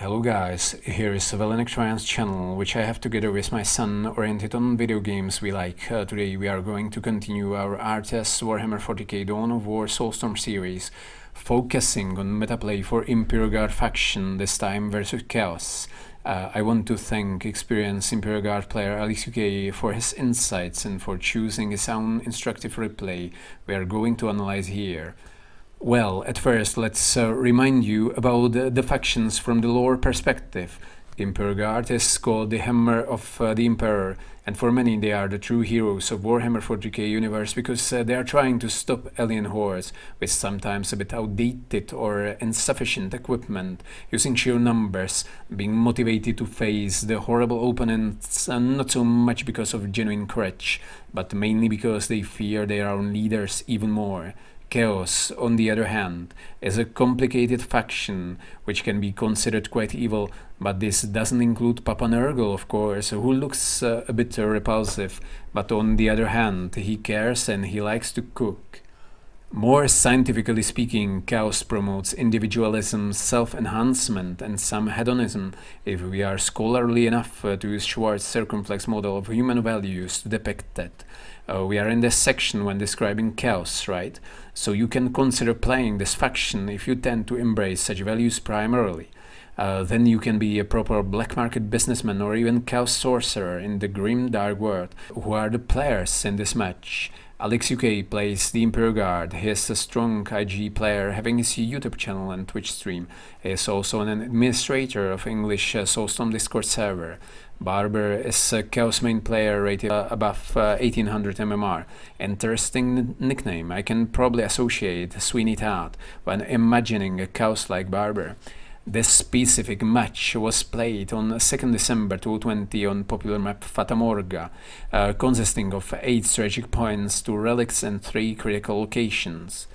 Hello guys, here is Trans channel, which I have together with my son, oriented on video games we like. Today we are going to continue our RTS Warhammer 40k Dawn of War Soulstorm series, focusing on metaplay for Imperial Guard faction, this time versus Chaos. I want to thank experienced Imperial Guard player alixUK for his insights and for choosing his own instructive replay we are going to analyze here. Well, at first let's remind you about the factions from the lore perspective. Imperial Guard is called the Hammer of the Emperor, and for many they are the true heroes of Warhammer 40k universe because they are trying to stop alien hordes with sometimes a bit outdated or insufficient equipment, using sheer numbers, being motivated to face the horrible opponents, not so much because of genuine courage, but mainly because they fear their own leaders even more. Chaos, on the other hand, is a complicated faction which can be considered quite evil, but this doesn't include Papa Nurgle, of course, who looks a bit repulsive, but on the other hand, he cares and he likes to cook. More scientifically speaking, Chaos promotes individualism, self-enhancement and some hedonism, if we are scholarly enough to use Schwartz's circumflex model of human values to depict that. We are in this section when describing Chaos, right? So you can consider playing this faction if you tend to embrace such values primarily. Then you can be a proper black market businessman or even Chaos sorcerer in the grim dark world, who are the players in this match. alixUK plays the Imperial Guard. He is a strong IG player, having his YouTube channel and Twitch stream. He is also an administrator of English Soulstorm Discord server. BARBER is a Chaos main player rated above 1800 MMR. Interesting nickname. I can probably associate Sweeney Todd when imagining a Chaos-like BARBER. This specific match was played on 2nd December 2020 on popular map Fata Morga, consisting of 8 strategic points, 2 relics and 3 critical locations.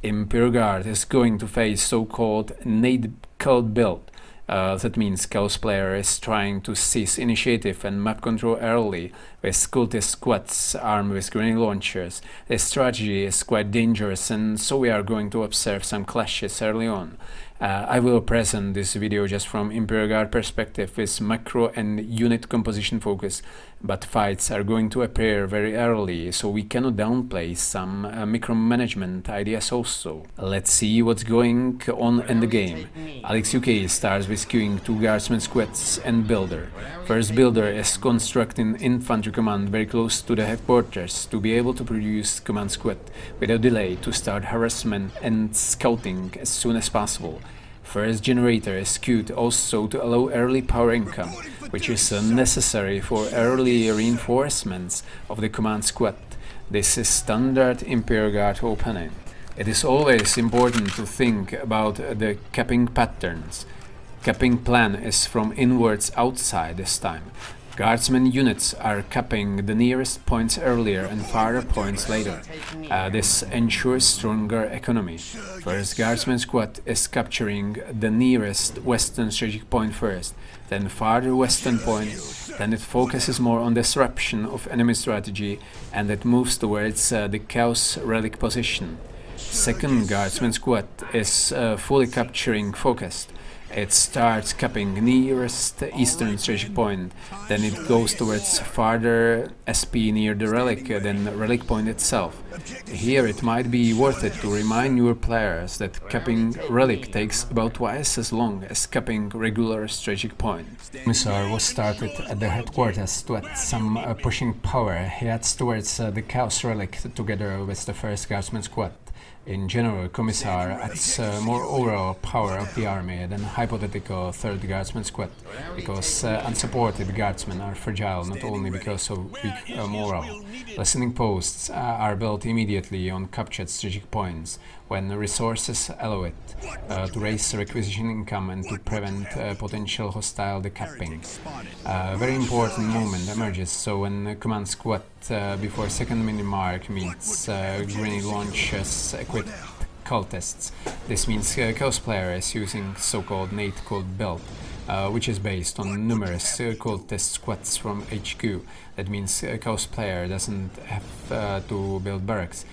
Imperial Guard is going to face so-called Grenade Cultist Build. That means Chaos player is trying to seize initiative and map control early with cultist squads armed with grenade launchers. This strategy is quite dangerous, and so we are going to observe some clashes early on. I will present this video just from Imperial Guard perspective with macro and unit composition focus, but fights are going to appear very early, so we cannot downplay some micromanagement ideas also. Let's see what's going on in the game. alixUK starts with queuing 2 guardsman squads and builder. First builder is constructing infantry command very close to the headquarters to be able to produce command squad without delay to start harassment and scouting as soon as possible. First generator is queued also to allow early power income, which is necessary for early reinforcements of the command squad. This is standard Imperial Guard opening. It is always important to think about the capping patterns. Capping plan is from inwards outside this time. Guardsmen units are capping the nearest points earlier and farther points later. This ensures stronger economy. First Guardsman squad is capturing the nearest western strategic point first, then farther western point, then it focuses more on disruption of enemy strategy and it moves towards the Chaos relic position. Second Guardsman squad is fully capturing focused. It starts capping nearest eastern strategic point, then it goes towards farther SP near the relic than the relic point itself. Here it might be worth it to remind your players that capping relic takes about twice as long as capping regular strategic point. Commissar was started at the headquarters to add some pushing power. He heads towards the Chaos relic together with the first Guardsman squad. In general, Commissar adds more overall power of the army than hypothetical 3rd Guardsman squad, because unsupported guardsmen are fragile not only because of weak morale. Listening posts are built immediately on captured strategic points when resources allow it, to raise requisition income and to prevent potential hostile decapping. A very important moment emerges, so when command squad before 2nd minute mark meets grenade launchers equipped cultists. This means Chaos player is using so-called Grenade Cultist Build, which is based on numerous cultist squads from HQ. That means Chaos player doesn't have to build barracks.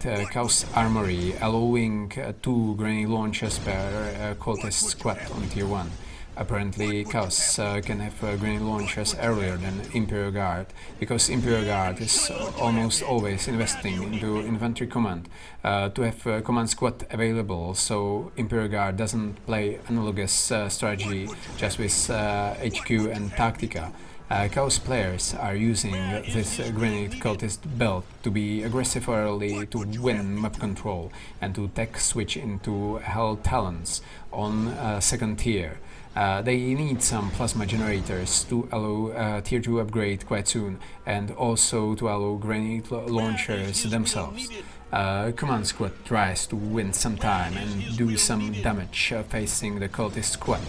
Chaos Armory, allowing 2 grenade launchers per cultist squad on tier 1. Apparently, Chaos can have grenade launchers earlier than Imperial Guard, because Imperial Guard is almost always investing into infantry command to have command squad available, so Imperial Guard doesn't play analogous strategy just with HQ and Tactica. Chaos players are using this Grenade Cultist Build to be aggressive early to win map control and to tech switch into Hell Talons on second tier. They need some plasma generators to allow tier 2 upgrade quite soon, and also to allow grenade launchers themselves. Command squad tries to win some time and do some damage facing the cultist squad.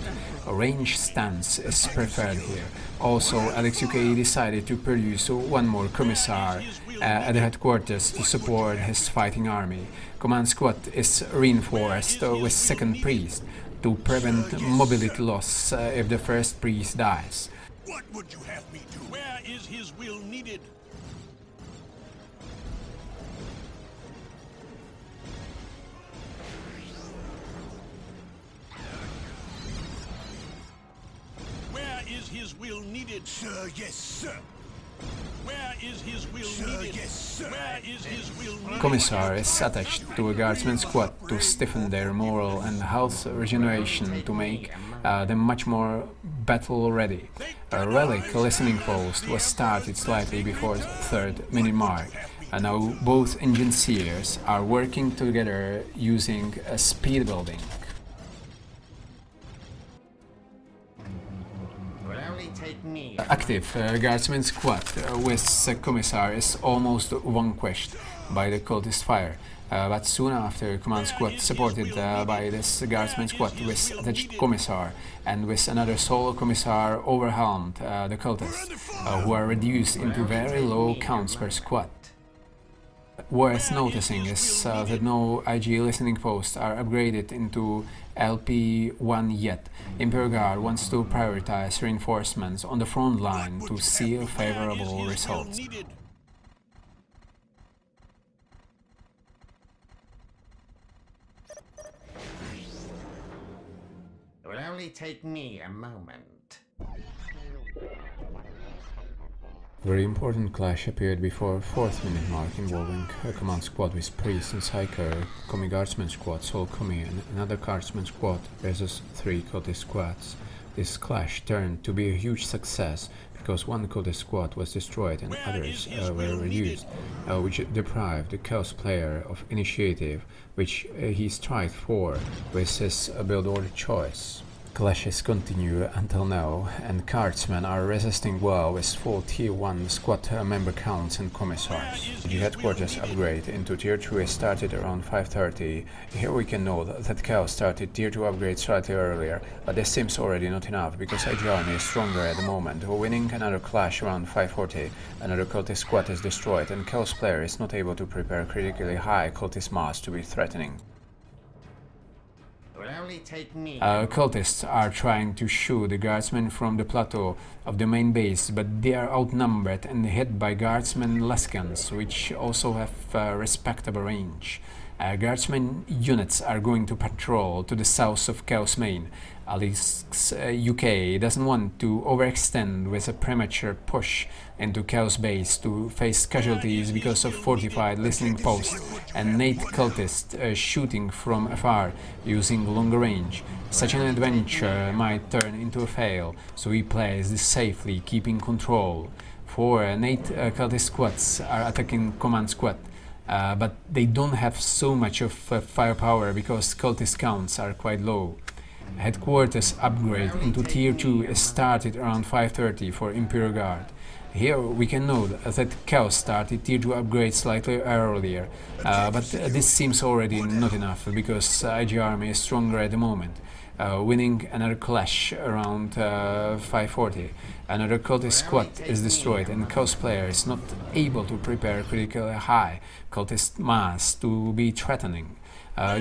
A range stance is preferred here. Also, alixUK decided to produce one more Commissar at the headquarters to support his fighting army. Command squad is reinforced with second priest to prevent mobility loss if the first priest dies. What would you have me do? Where is his will needed? Where is his will needed? Sir, yes, sir. Where is his will needed? Yes, sir. Where is his will needed? Commissar is attached to a guardsman squad to stiffen their moral and health regeneration to make them much more battle ready. A relic listening post was started slightly before the 3rd minute mark, and now both engineers are working together using a speed building. Active guardsman squad with Commissar is almost vanquished by the cultist fire, but soon after command squad supported by this guardsman squad with attached Commissar and with another solo Commissar overwhelmed the cultists, who are reduced into very low counts per squad. Worth noticing is that no IG listening posts are upgraded into LP1 yet. Imperial Guard wants to prioritize reinforcements on the front line to seal favorable results. It will only take me a moment. Very important clash appeared before 4th minute mark involving a command squad with Priest and Psyker, Commi Guardsman squad, Soul Commi and another Guardsman squad versus 3 cultist squads. This clash turned to be a huge success because one cultist squad was destroyed and others were reduced, which deprived the Chaos player of initiative, which he strived for with his build order choice. Clashes continue until now, and Guardsmen are resisting well with full Tier 1 squad member counts and Commissars. The headquarters upgrade into Tier 2 started around 5:30. Here we can note that Chaos started Tier 2 upgrade slightly earlier, but this seems already not enough, because IG Army is stronger at the moment. Winning another clash around 5:40, another cultist squad is destroyed, and Chaos player is not able to prepare critically high cultist mass to be threatening. Cultists are trying to shoot the guardsmen from the plateau of the main base, but they are outnumbered and hit by guardsmen lascans, which also have respectable range. Guardsmen units are going to patrol to the south of Chaos Main. alixUK doesn't want to overextend with a premature push into Chaos base to face casualties because of fortified listening posts and Nate cultists shooting from afar using longer range. Such an adventure might turn into a fail, so he plays this safely, keeping control. 4 Nate cultist squads are attacking command squad, but they don't have so much of firepower because cultist counts are quite low. Headquarters upgrade into Tier 2 is started around 5:30 for Imperial Guard. Here we can note that Chaos started Tier 2 upgrade slightly earlier, but this seems already not enough because IG Army is stronger at the moment. Winning another clash around 5:40. Another cultist squad is destroyed and Chaos player is not able to prepare critically high cultist mass to be threatening.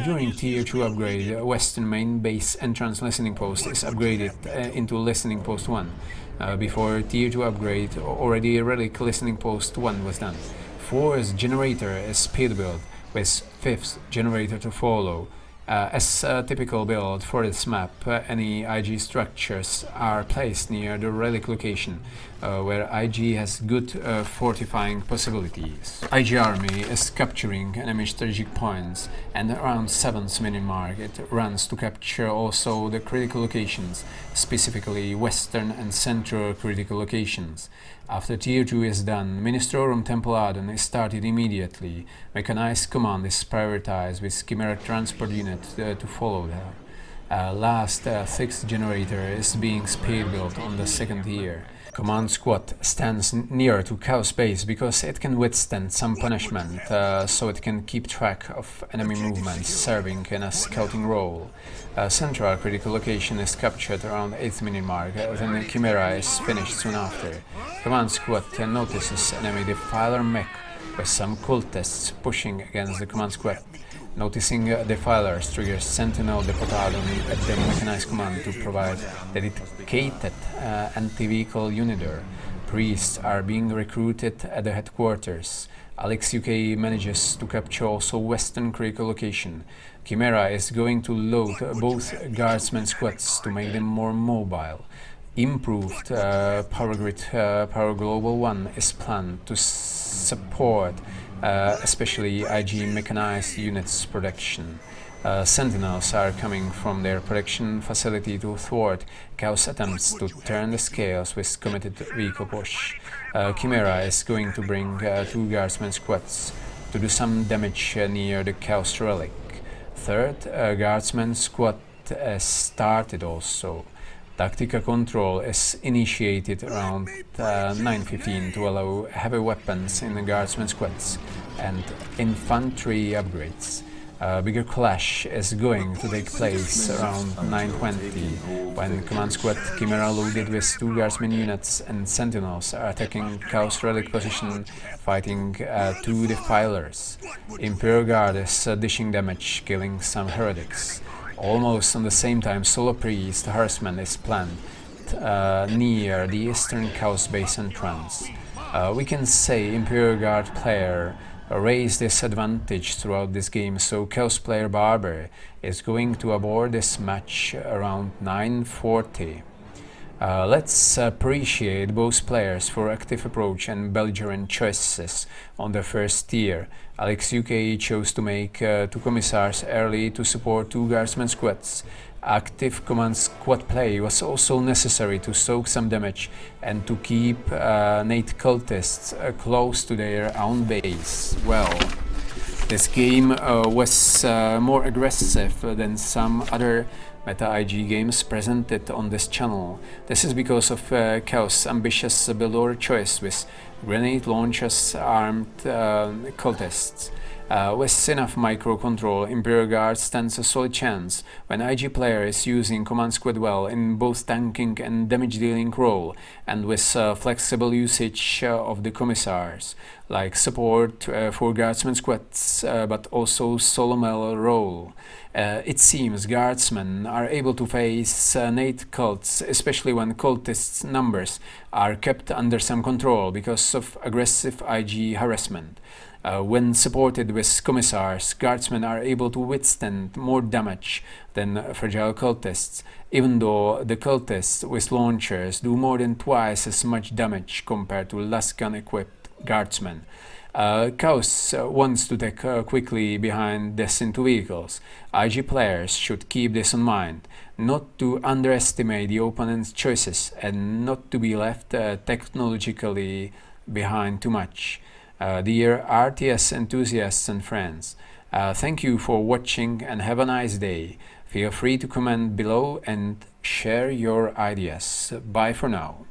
During Tier 2 upgrade, Western main base entrance listening post is upgraded into listening post 1. Before Tier 2 upgrade, already relic listening post 1 was done. 4th generator is speed build, with 5th generator to follow. As a typical build for this map, any IG structures are placed near the relic location, where IG has good fortifying possibilities. IG army is capturing enemy strategic points, and around 7th minute mark it runs to capture also the critical locations, specifically western and central critical locations. After Tier 2 is done, Ministrorum Temporadum is started immediately. Mechanized command is prioritized with Chimera transport unit to follow there. Last 6th generator is being speed built on the 2nd tier. Command squad stands near to Chaos base because it can withstand some punishment, so it can keep track of enemy movements, serving in a scouting role. Central critical location is captured around 8th minute mark, then Chimera is finished soon after. Command squad notices enemy defiler mech with some cultists pushing against the command squad. Noticing defilers triggers Sentinel Deputadum at the mechanized command to provide dedicated anti-vehicle uniter. Priests are being recruited at the headquarters. alixUK manages to capture also western critical location. Chimera is going to load both guardsmen squads to make them more mobile. Improved power grid Power Global 1 is planned to support especially IG mechanized units production. Sentinels are coming from their production facility to thwart Chaos attempts to turn the scales with committed vehicle push. Chimera is going to bring 2 guardsmen squads to do some damage near the Chaos relic. 3rd guardsman squad started also. Tactical control is initiated around 9:15 to allow heavy weapons in the guardsmen squads and infantry upgrades. Bigger clash is going to take place around 9:20 when command squad Chimera loaded with 2 guardsmen units and sentinels are attacking Chaos relic position, fighting 2 defilers. Imperial Guard is dishing damage, killing some heretics. Almost on the same time, Solo Priest harassment is planned near the eastern Chaos base entrance. We can say Imperial Guard player raised this advantage throughout this game, so Chaos player BARBER is going to abort this match around 9:40. Let's appreciate both players for active approach and belligerent choices on the first tier. alixUK chose to make 2 Commissars early to support 2 guardsmen squads. Active command squad play was also necessary to soak some damage and to keep Grenade Cultists close to their own base. Well, this game was more aggressive than some other meta IG games presented on this channel. This is because of Chaos' ambitious build order choice with grenade launchers armed cultists. With enough micro control, Imperial Guard stands a solid chance when IG player is using command squad well in both tanking and damage dealing role, and with flexible usage of the Commissars, like support for guardsmen squads, but also solo melee role. It seems guardsmen are able to face Grenade cults, especially when cultists' numbers are kept under some control because of aggressive IG harassment. When supported with Commissars, guardsmen are able to withstand more damage than fragile cultists, even though the cultists with launchers do more than twice as much damage compared to less gun-equipped guardsmen. Chaos wants to take quickly behind this into vehicles. IG players should keep this in mind, not to underestimate the opponent's choices and not to be left technologically behind too much. Dear RTS enthusiasts and friends, thank you for watching and have a nice day. Feel free to comment below and share your ideas. Bye for now.